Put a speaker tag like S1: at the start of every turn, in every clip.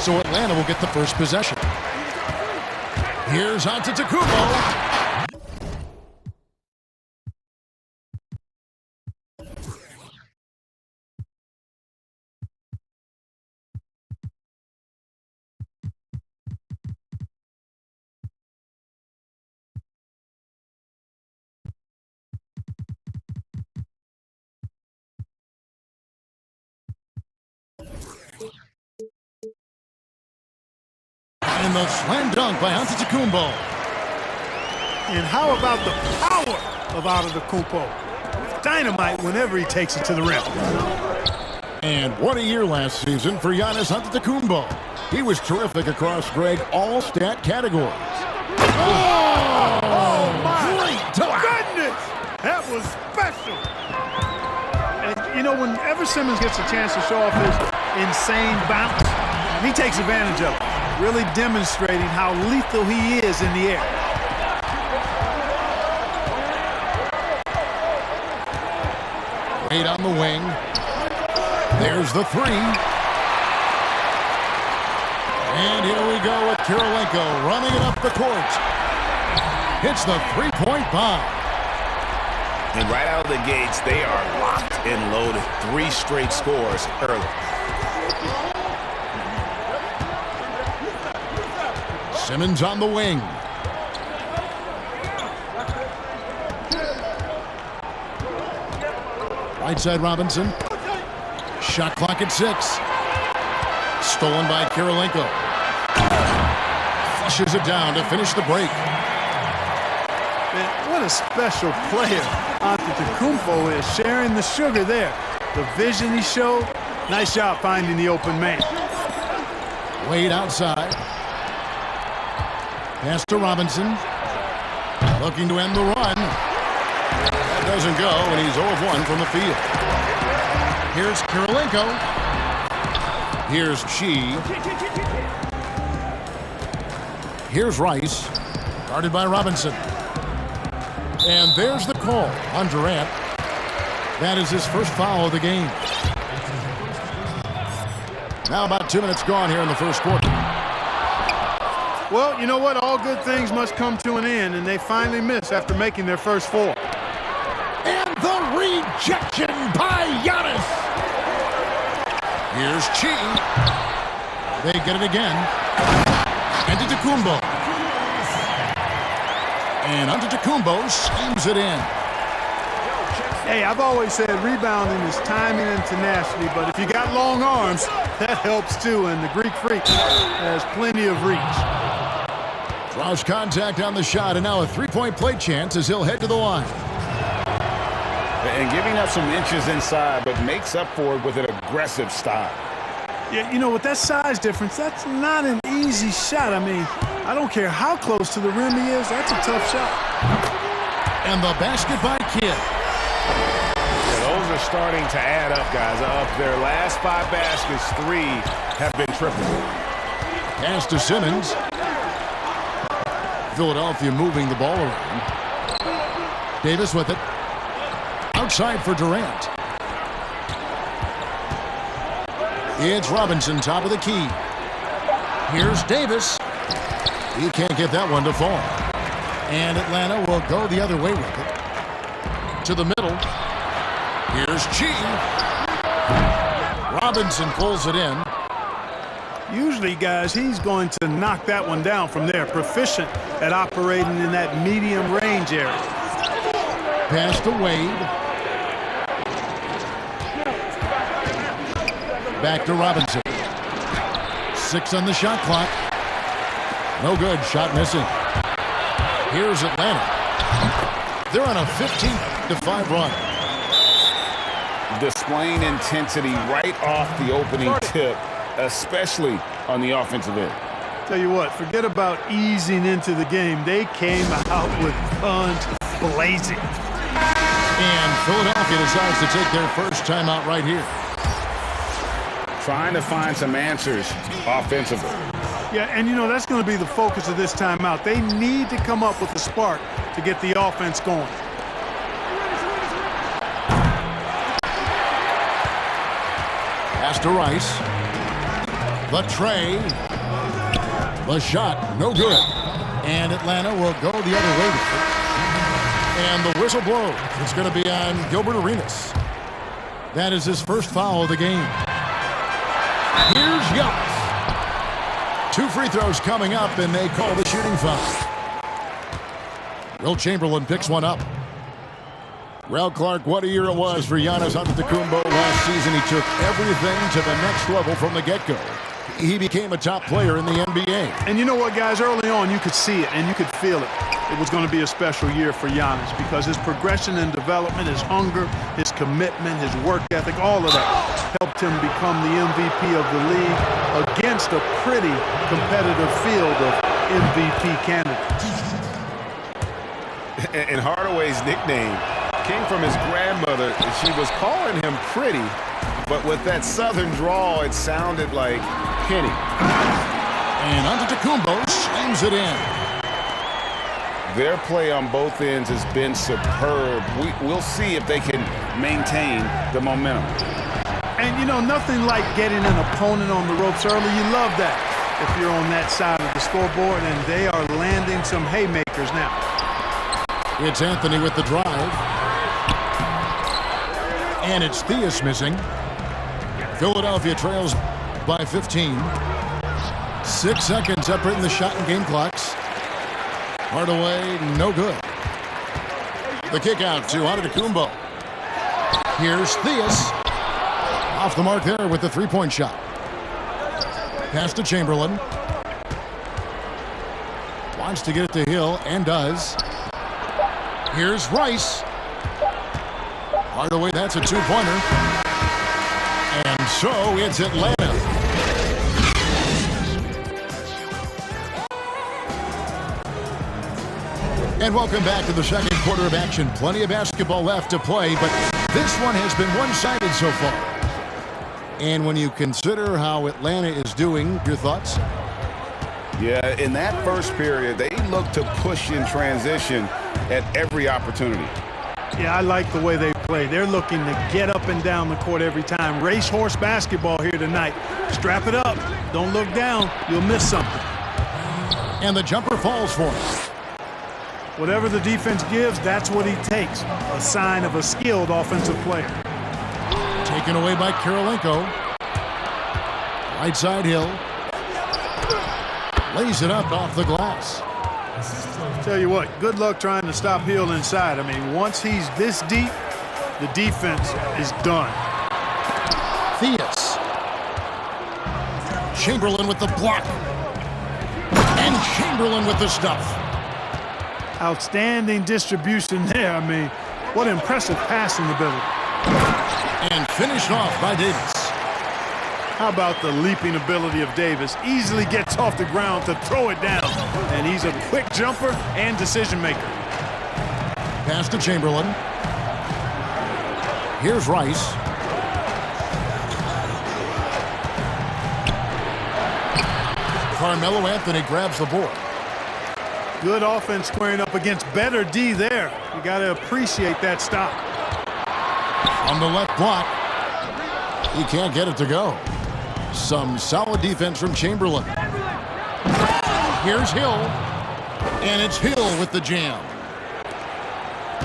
S1: So Atlanta will get the first possession. Here's Antetokounmpo. And the slam dunk by Antetokounmpo.
S2: And how about the power of Antetokounmpo? Dynamite whenever he takes it to the rim.
S1: And what a year last season for Giannis Antetokounmpo. He was terrific across, Greg, all stat categories.
S2: Oh my goodness! That was special. And, you know, whenever Simmons gets a chance to show off his insane bounce, he takes advantage of it, really demonstrating how lethal he is in the air.
S1: Wade on the wing. There's the three. And here we go with Kirilenko running it up the court. Hits the three-point bomb.
S3: And right out of the gates, they are locked and loaded. 3 straight scores early.
S1: Simmons on the wing. Right side Robinson. Shot clock at 6. Stolen by Kirilenko. Flushes it down to finish the break.
S2: Man, what a special player Antetokounmpo is, sharing the sugar there. The vision he showed, nice job finding the open man.
S1: Wade outside. Pass to Robinson. Looking to end the run. That doesn't go, and he's 0 of 1 from the field. Here's Kirilenko. Here's Chi. Here's Rice. Guarded by Robinson. And there's the call on Durant. That is his first foul of the game. Now about 2 minutes gone here in the first quarter.
S2: Well, you know what? All good things must come to an end, and they finally miss after making their first 4.
S1: And the rejection by Giannis. Here's Chi. They get it again. Antetokounmpo. And Antetokounmpo slams it in.
S2: Hey, I've always said rebounding is timing and tenacity, but if you got long arms, that helps too, and the Greek Freak has plenty of reach.
S1: Draws contact on the shot, and now a three-point play chance as he'll head to the line.
S3: And giving up some inches inside, but makes up for it with an aggressive style.
S2: Yeah, you know, with that size difference, that's not an easy shot. I mean, I don't care how close to the rim he is, that's a tough shot.
S1: And the basket by Kidd.
S3: Yeah, those are starting to add up, guys. Of their last 5 baskets, 3 have been triple.
S1: Pass to Simmons. Philadelphia moving the ball around. Davis with it. Outside for Durant. It's Robinson, top of the key. Here's Davis. He can't get that one to fall. And Atlanta will go the other way with it. To the middle. Here's Chi. Robinson pulls it in.
S2: Usually, guys, he's going to knock that one down from there. Proficient at operating in that medium range area.
S1: Pass to Wade. Back to Robinson. 6 on the shot clock. No good. Shot missing. Here's Atlanta. They're on a 15-5 run.
S3: Displaying intensity right off the opening tip, especially on the offensive end.
S2: Tell you what, forget about easing into the game. They came out with guns blazing.
S1: And Philadelphia decides to take their first timeout right here.
S3: Trying to find some answers offensively.
S2: Yeah, and you know, that's going to be the focus of this timeout. They need to come up with a spark to get the offense going.
S1: Pass to Rice. The tray. The shot, no good. And Atlanta will go the other way with it. And the whistle blows. It's going to be on Gilbert Arenas. That is his first foul of the game. Here's Giannis. 2 free throws coming up, and they call the shooting foul. Will Chamberlain picks one up. Well, Clark, what a year it was for Giannis Antetokounmpo last season. He took everything to the next level from the get-go. He became a top player in the NBA.
S2: And you know what, guys? Early on, you could see it and you could feel it. It was going to be a special year for Giannis because his progression and development, his hunger, his commitment, his work ethic, all of that helped him become the MVP of the league against a pretty competitive field of MVP candidates.
S3: And Hardaway's nickname came from his grandmother. She was calling him pretty, but with that southern drawl, it sounded like Penny.
S1: And Antetokounmpo slams it in.
S3: Their play on both ends has been superb. We'll see if they can maintain the momentum.
S2: And, you know, nothing like getting an opponent on the ropes early. You love that if you're on that side of the scoreboard, and they are landing some haymakers now.
S1: It's Anthony with the drive. And it's Theus missing. Philadelphia trails by 15. 6 seconds separating the shot and game clocks. Hardaway, no good. The kick out to Antetokounmpo. Here's Theus. Off the mark there with the three-point shot. Pass to Chamberlain. Wants to get it to Hill and does. Here's Rice. Hardaway, that's a two-pointer. And so it's Atlanta. And welcome back to the second quarter of action. Plenty of basketball left to play, but this one has been one-sided so far. And when you consider how Atlanta is doing, your thoughts?
S3: Yeah, in that first period, they looked to push in transition at every opportunity.
S2: Yeah, I like the way they play. They're looking to get up and down the court every time. Racehorse basketball here tonight. Strap it up. Don't look down. You'll miss something.
S1: And the jumper falls for him.
S2: Whatever the defense gives, that's what he takes. A sign of a skilled offensive player.
S1: Taken away by Karolinko. Right side Hill. Lays it up off the glass.
S2: Tell you what, good luck trying to stop Hill inside. I mean, once he's this deep, the defense is done.
S1: Theus. Chamberlain with the block. And Chamberlain with the stuff.
S2: Outstanding distribution there. I mean, what impressive passing ability.
S1: And finished off by Davis.
S2: How about the leaping ability of Davis? Easily gets off the ground to throw it down. And he's a quick jumper and decision maker.
S1: Pass to Chamberlain. Here's Rice. Carmelo Anthony grabs the board.
S2: Good offense squaring up against better D there. You got to appreciate that stop.
S1: On the left block. He can't get it to go. Some solid defense from Chamberlain. Here's Hill. And it's Hill with the jam.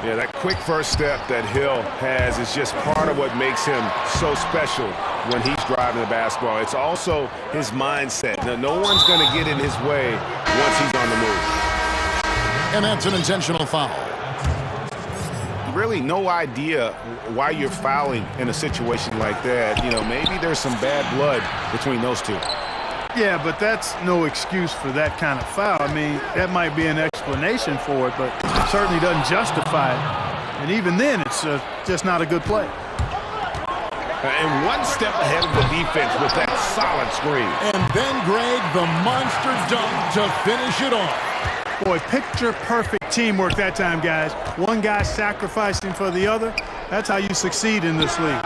S3: Yeah, that quick first step that Hill has is just part of what makes him so special when he's driving the basketball. It's also his mindset. Now, no one's going to get in his way once he's on the move.
S1: And that's an intentional foul.
S3: Really no idea why you're fouling in a situation like that. You know, maybe there's some bad blood between those two.
S2: Yeah, but that's no excuse for that kind of foul. I mean, that might be an explanation for it, but it certainly doesn't justify it. And even then, it's just not a good play.
S3: And one step ahead of the defense with that solid screen.
S1: And then, Greg, the monster dunk to finish it off.
S2: Boy, picture-perfect teamwork that time, guys. One guy sacrificing for the other. That's how you succeed in this league.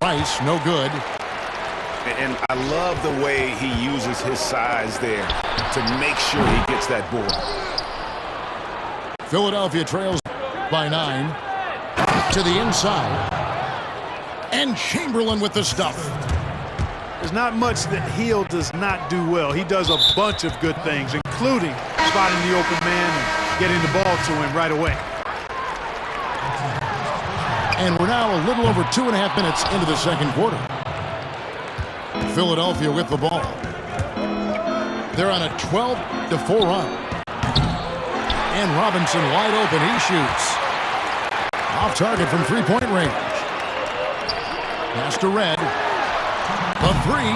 S1: Rice, no good.
S3: And I love the way he uses his size there to make sure he gets that board.
S1: Philadelphia trails by 9. To the inside. And Chamberlain with the stuff.
S2: There's not much that Hill does not do well. He does a bunch of good things, including spotting the open man and getting the ball to him right away.
S1: And we're now a little over 2.5 minutes into the second quarter. Philadelphia with the ball. They're on a 12-4 run. And Robinson wide open. He shoots. Off target from three-point range. Pass to Red. The three.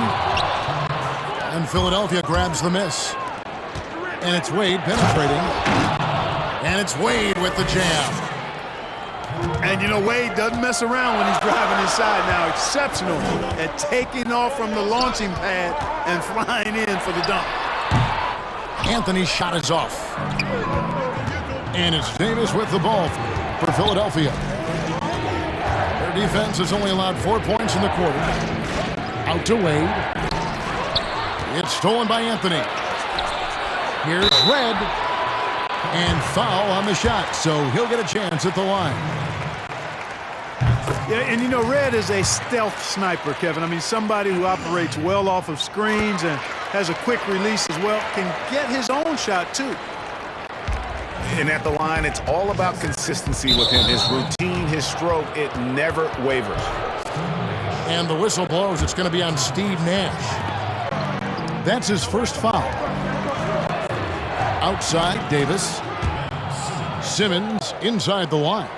S1: And Philadelphia grabs the miss. And it's Wade penetrating. And it's Wade with the jam.
S2: And, you know, Wade doesn't mess around when he's driving inside now. Exceptional at taking off from the launching pad and flying in for the dunk.
S1: Anthony's shot is off. And it's Davis with the ball for Philadelphia. Their defense has only allowed 4 points in the quarter. Out to Wade. It's stolen by Anthony. Here's Red. And foul on the shot, so he'll get a chance at the line.
S2: Yeah, and you know, Red is a stealth sniper, Kevin. I mean, somebody who operates well off of screens and has a quick release as well, can get his own shot too.
S3: And at the line, it's all about consistency with him. His routine, his stroke, it never wavers.
S1: And the whistle blows. It's going to be on Steve Nash. That's his first foul. Outside, Davis. Simmons inside the line.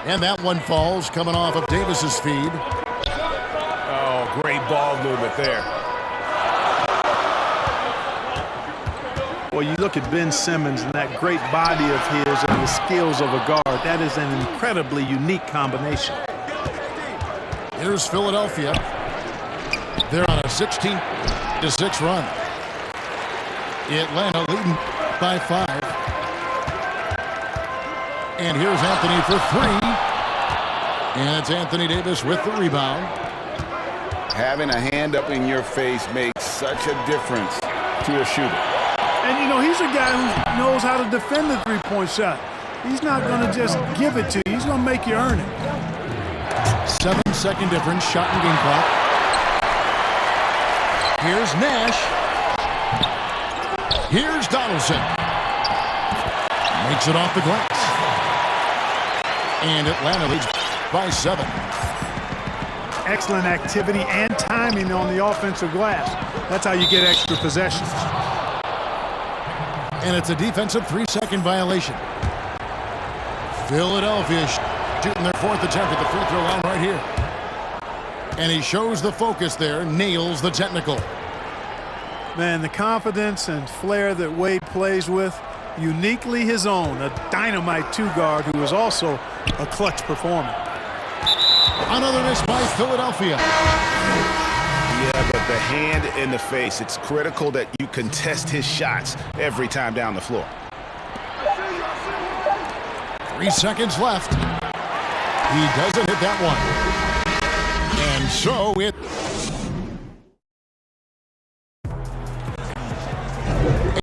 S1: And that one falls coming off of Davis's feed.
S3: Oh, great ball movement there.
S2: Well, you look at Ben Simmons and that great body of his and the skills of a guard. That is an incredibly unique combination.
S1: Here's Philadelphia. They're on a 16-6 run. Atlanta leading by 5. And here's Anthony for 3. And it's Anthony Davis with the rebound.
S4: Having a hand up in your face makes such a difference to a shooter.
S2: And, you know, he's a guy who knows how to defend the three-point shot. He's not going to just give it to you. He's going to make you earn it.
S1: 7-second difference, shot and game clock. Here's Nash. Here's Donaldson. Makes it off the glass. And Atlanta leads by 7.
S2: Excellent activity and timing on the offensive glass. That's how you get extra possessions.
S1: And it's a defensive 3-second violation. Philadelphia shooting their 4th attempt at the free throw line right here. And he shows the focus there, nails the technical.
S2: Man, the confidence and flair that Wade plays with, uniquely his own, a dynamite two-guard who is also a clutch performer.
S1: Another miss by Philadelphia.
S3: Yeah, but the hand in the face, it's critical that you contest his shots every time down the floor.
S1: 3 seconds left. He doesn't hit that one. And so it...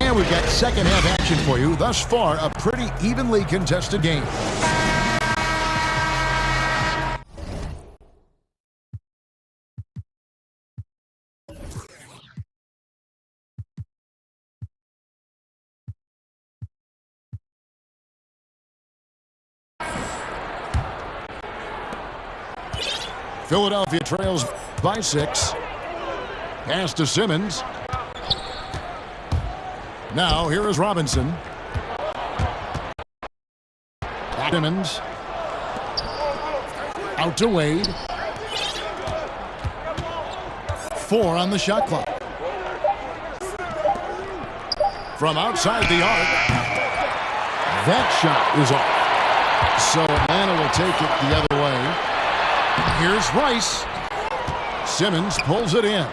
S1: And we've got second half action for you. Thus far, a pretty evenly contested game. Philadelphia trails by 6. Pass to Simmons. Now here is Robinson. Simmons. Out to Wade. 4 on the shot clock. From outside the arc. That shot is off. So Atlanta will take it the other way. Here's Rice. Simmons pulls it in.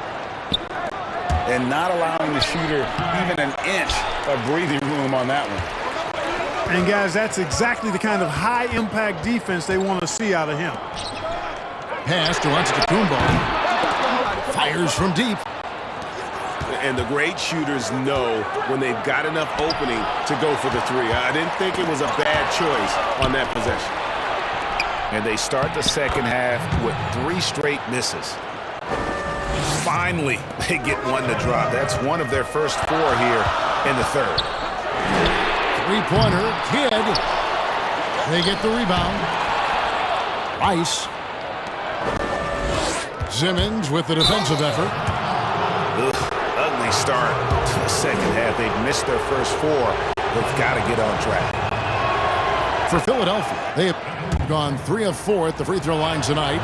S4: And not allowing the shooter even an inch of breathing room on that one.
S2: And, guys, that's exactly the kind of high-impact defense they want to see out of him.
S1: Pass to Antetokounmpo. Fires from deep.
S3: And the great shooters know when they've got enough opening to go for the 3. I didn't think it was a bad choice on that possession. And they start the second half with 3 straight misses. Finally, they get one to drop. That's one of their first 4 here in the third.
S1: Three-pointer, Kidd. They get the rebound. Rice. Simmons with the defensive effort.
S3: Ugly start to the second half. They've missed their first 4. They've got to get on track.
S1: For Philadelphia, they have gone 3 of 4 at the free throw line tonight.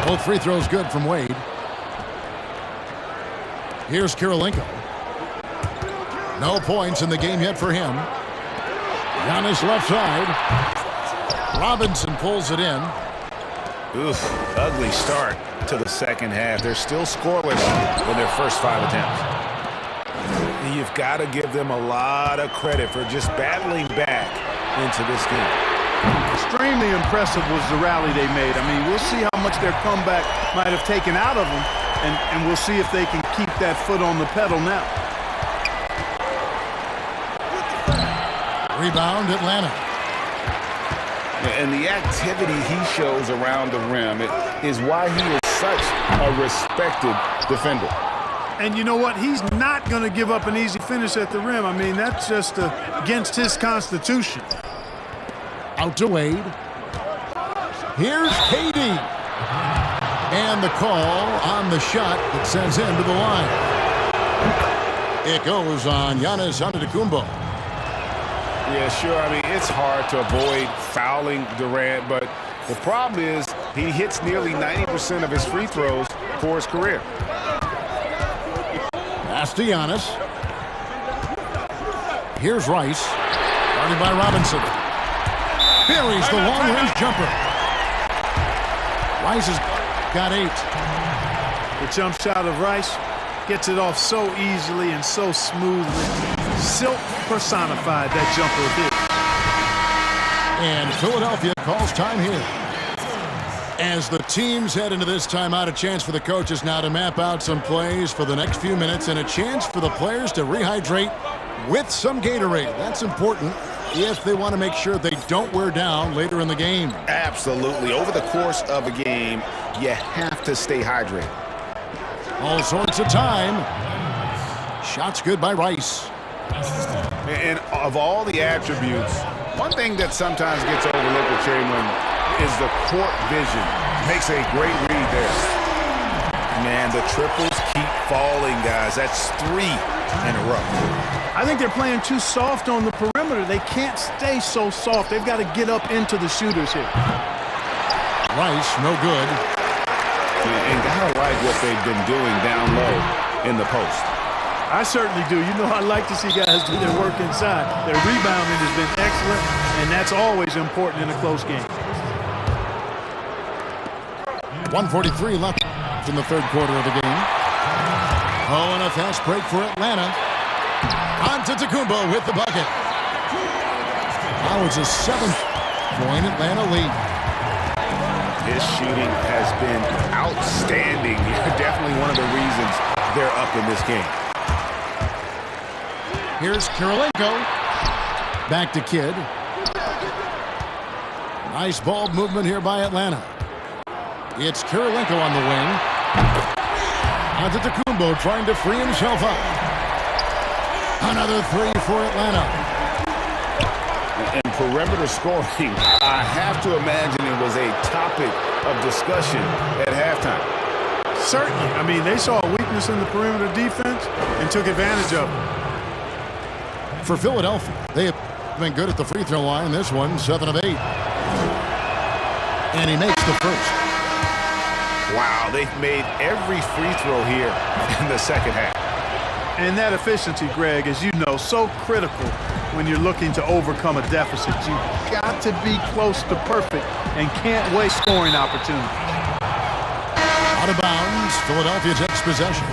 S1: Both free throws good from Wade. Here's Kirilenko. No points in the game yet for him. Giannis left side. Robinson pulls it in.
S3: Ugly start to the second half. They're still scoreless in their first 5 attempts. You've got to give them a lot of credit for just battling back into this game.
S2: Extremely impressive was the rally they made. I mean, we'll see how much their comeback might have taken out of them, and we'll see if they can keep that foot on the pedal now.
S1: Rebound, Atlanta.
S4: And the activity he shows around the rim is why he is such a respected defender.
S2: And you know what? He's not going to give up an easy finish at the rim. I mean, that's just against his constitution.
S1: Out to Wade. Here's KD. And the call on the shot that sends him to the line. It goes on Giannis Antetokounmpo.
S3: Yeah, sure. I mean, it's hard to avoid fouling Durant, but the problem is he hits nearly 90% of his free throws for his career.
S1: Pass to Giannis. Here's Rice. Guarded by Robinson. Buries the long-range jumper. Rice has got 8.
S2: The jump shot of Rice gets it off so easily and so smoothly. Silk personified that jumper of his.
S1: And Philadelphia calls time here. As the teams head into this timeout, a chance for the coaches now to map out some plays for the next few minutes and a chance for the players to rehydrate with some Gatorade. That's important if they want to make sure they don't wear down later in the game.
S4: Absolutely. Over the course of a game, you have to stay hydrated.
S1: All sorts of time. Shots good by Rice.
S3: And of all the attributes, one thing that sometimes gets overlooked with Chamberlain is the court vision. Makes a great read there. Man, the triples keep falling, guys. That's 3 in a row.
S2: I think they're playing too soft on the perimeter. They can't stay so soft. They've got to get up into the shooters here.
S1: Rice, no good.
S3: And gotta like what they've been doing down low in the post.
S2: I certainly do. You know, I like to see guys do their work inside. Their rebounding has been excellent, and that's always important in a close game.
S1: 1:43 left in the third quarter of the game. Oh, and a fast break for Atlanta. Antetokounmpo with the bucket. Now it's a 7-point Atlanta lead.
S3: His shooting has been outstanding. Definitely one of the reasons they're up in this game.
S1: Here's Kirilenko. Back to Kidd. Nice ball movement here by Atlanta. It's Kirilenko on the wing. Antetokounmpo trying to free himself up. Another 3 for Atlanta.
S4: And perimeter scoring, I have to imagine it was a topic of discussion at halftime.
S2: Certainly. I mean, they saw a weakness in the perimeter defense and took advantage of it.
S1: For Philadelphia, they have been good at the free throw line. This one, 7 of 8. And he makes the first.
S3: Wow, they've made every free throw here in the second half.
S2: And that efficiency, Greg, as you know, so critical when you're looking to overcome a deficit. You've got to be close to perfect and can't waste scoring opportunities.
S1: Out of bounds, Philadelphia takes possession.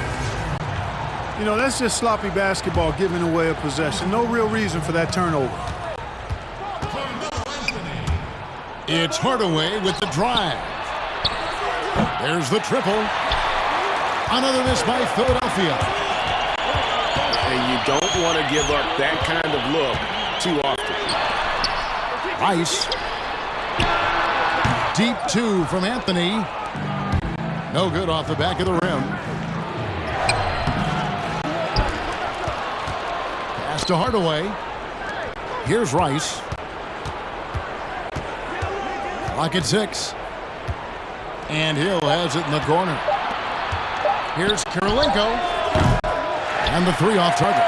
S2: You know, that's just sloppy basketball, giving away a possession. No real reason for that turnover.
S1: It's Hardaway with the drive. There's the triple. Another miss by Philadelphia.
S3: And you don't want to give up that kind of look too often.
S1: Rice. Deep 2 from Anthony. No good off the back of the rim. Pass to Hardaway. Here's Rice. Clock at 6. And Hill has it in the corner. Here's Kirilenko. And the 3 off target.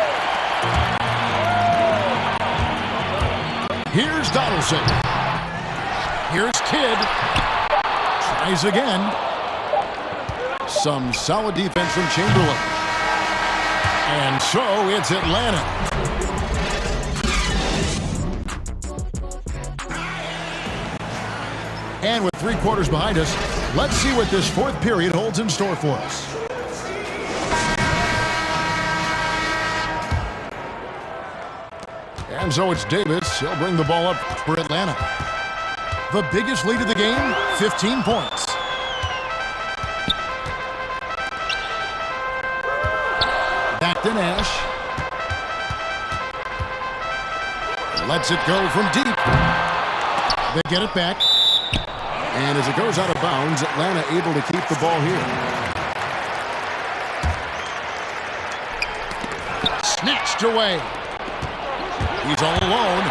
S1: Here's Donaldson. Here's Kidd. Tries again. Some solid defense from Chamberlain. And so it's Atlanta. And with 3 quarters behind us, let's see what this 4th period holds in store for us. And so it's Davis. He'll bring the ball up for Atlanta. The biggest lead of the game, 15 points. Back to Nash. Lets it go from deep. They get it back. And as it goes out of bounds, Atlanta able to keep the ball here. Snatched away. He's all alone.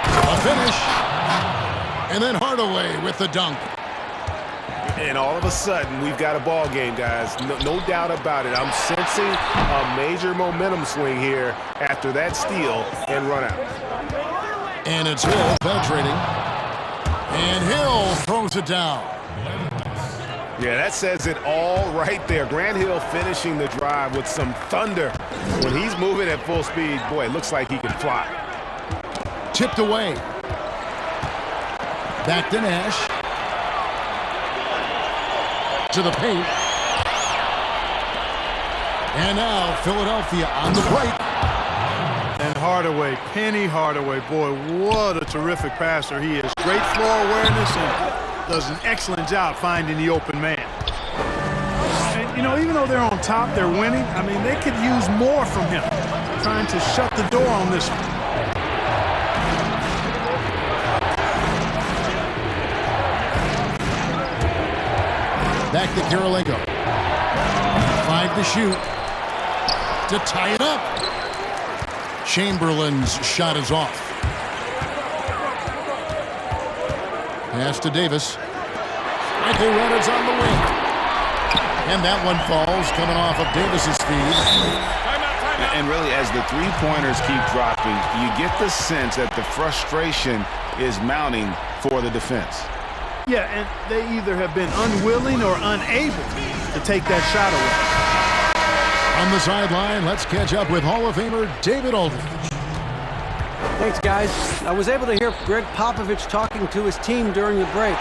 S1: A finish. And then Hardaway with the dunk.
S3: And all of a sudden, we've got a ball game, guys. No doubt about it. I'm sensing a major momentum swing here after that steal and run out.
S1: And it's Hill penetrating. And Hill throws it down.
S3: Yeah, that says it all right there. Grant Hill finishing the drive with some thunder. When he's moving at full speed, boy, it looks like he can fly.
S1: Tipped away. Back to Nash. To the paint. And now Philadelphia on the break.
S2: And Hardaway, Penny Hardaway, boy, what a terrific passer he is. Great floor awareness and does an excellent job finding the open man. And, you know, even though they're on top, they're winning. I mean, they could use more from him. Trying to shut the door on this one.
S1: Back to Kirilenko. 5 to shoot. To tie it up. Chamberlain's shot is off. Pass to Davis. Michael Renner's on the wing. And that one falls coming off of Davis's feed.
S4: And really, as the 3-pointers keep dropping, you get the sense that the frustration is mounting for the defense.
S2: Yeah, and they either have been unwilling or unable to take that shot away.
S1: On the sideline, let's catch up with Hall of Famer David Aldridge.
S5: Thanks, guys. I was able to hear Greg Popovich talking to his team during the break.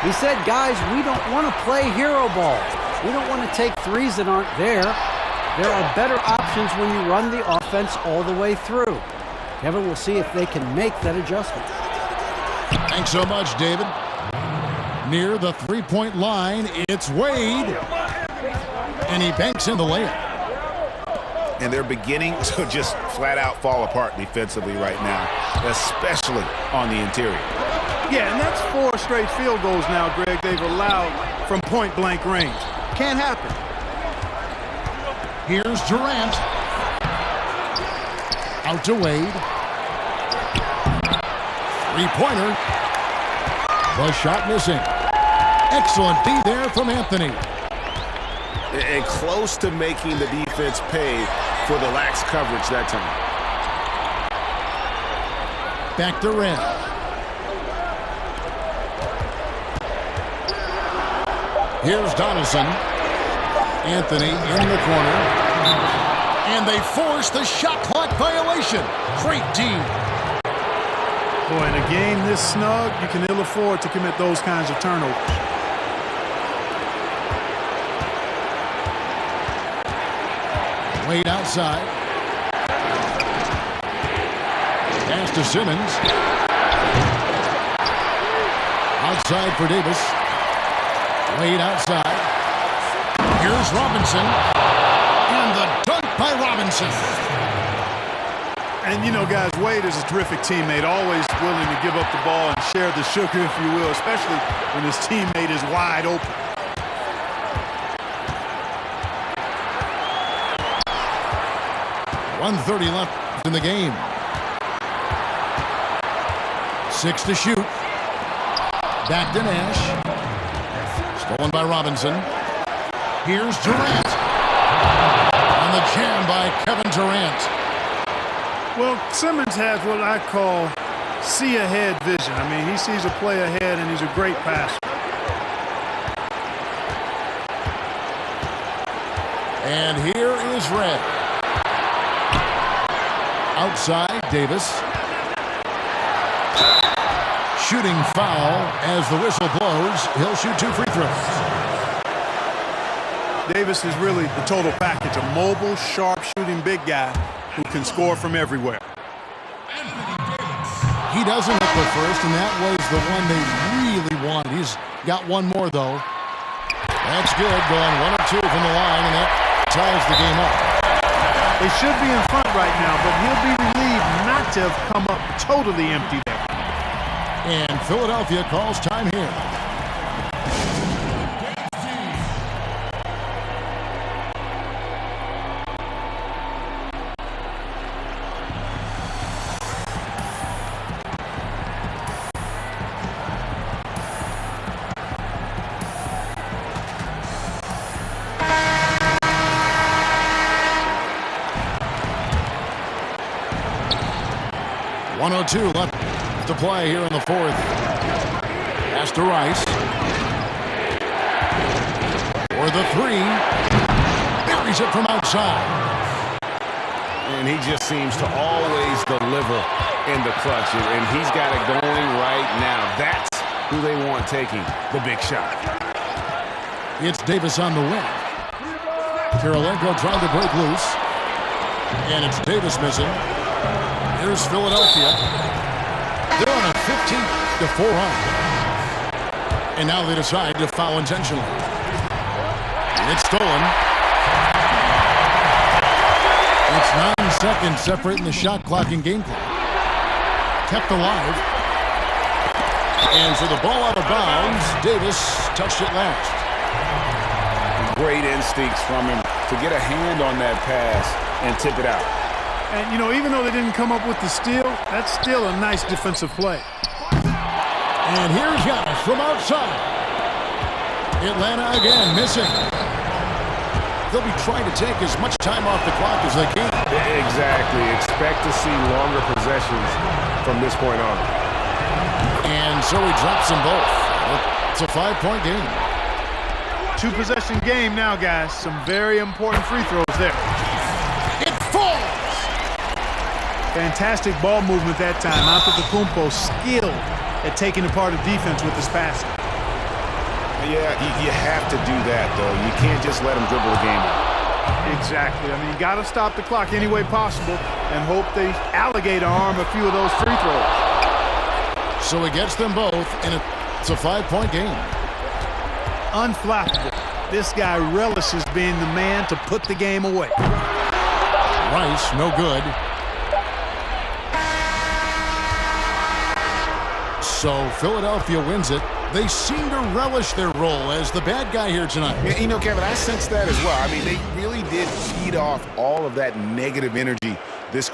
S5: He said, guys, we don't want to play hero ball. We don't want to take threes that aren't there. There are better options when you run the offense all the way through. Kevin will see if they can make that adjustment.
S1: Thanks so much, David. Near the 3-point line, it's Wade. And he banks in the layup.
S3: And they're beginning to just flat out fall apart defensively right now, especially on the interior.
S2: Yeah, and that's 4 straight field goals now, Greg, they've allowed from point-blank range. Can't happen.
S1: Here's Durant. Out to Wade. 3-pointer. The shot missing. Excellent D there from Anthony.
S3: And close to making the defense pay for the lax coverage that time.
S1: Back to Red. Here's Donaldson. Anthony in the corner. And they force the shot clock violation. Great D.
S2: Boy, in a game this snug, you can ill afford to commit those kinds of turnovers.
S1: Wade outside. Pass to Simmons. Outside for Davis. Wade outside. Here's Robinson. And the dunk by Robinson.
S2: And, you know, guys, Wade is a terrific teammate, always willing to give up the ball and share the sugar, if you will, especially when his teammate is wide open.
S1: .130 left in the game. 6 to shoot. Back to Nash. Stolen by Robinson. Here's Durant. On the jam by Kevin Durant.
S2: Well, Simmons has what I call see-ahead vision. I mean, he sees a play ahead, and he's a great passer.
S1: And here is Red. Outside, Davis. Shooting foul as the whistle blows. He'll shoot 2 free throws.
S2: Davis is really the total package, a mobile, sharp-shooting big guy who can score from everywhere.
S1: He doesn't hit the first, and that was the one they really wanted. He's got one more, though. That's good, going 1 of 2 from the line, and that ties the game up.
S2: They should be in front right now, but he'll be relieved not to have come up totally empty there.
S1: And Philadelphia calls time here. .102 left to play here in the fourth. Pass to Rice. For the 3. Buries it from outside.
S3: And he just seems to always deliver in the clutch. And he's got it going right now. That's who they want taking the big shot.
S1: It's Davis on the wing. Kirilenko trying to break loose. And it's Davis missing. Here's Philadelphia. They're on a 15-4 run. And now they decide to foul intentionally. It's stolen. It's 9 seconds separating the shot clock and game clock. Kept alive. And for the ball out of bounds, Davis touched it last.
S3: Great instincts from him to get a hand on that pass and tip it out.
S2: And, you know, even though they didn't come up with the steal, that's still a nice defensive play.
S1: And here's Giannis from outside. Atlanta again missing. They'll be trying to take as much time off the clock as they can.
S3: Exactly. Expect to see longer possessions from this point on.
S1: And so he drops them both. It's a 5-point game.
S2: 2-possession game now, guys. Some very important free throws there.
S1: It falls.
S2: Fantastic ball movement that time. Antetokounmpo skilled at taking apart a defense with his passing.
S3: Yeah, you have to do that, though. You can't just let him dribble the game out.
S2: Exactly. I mean, got to stop the clock any way possible and hope they alligator arm a few of those free throws.
S1: So he gets them both, and it's a 5-point game.
S2: Unflappable. This guy relishes being the man to put the game away.
S1: Rice, no good. So Philadelphia wins it. They seem to relish their role as the bad guy here tonight.
S3: Yeah, you know, Kevin, I sense that as well. I mean, they really did feed off all of that negative energy this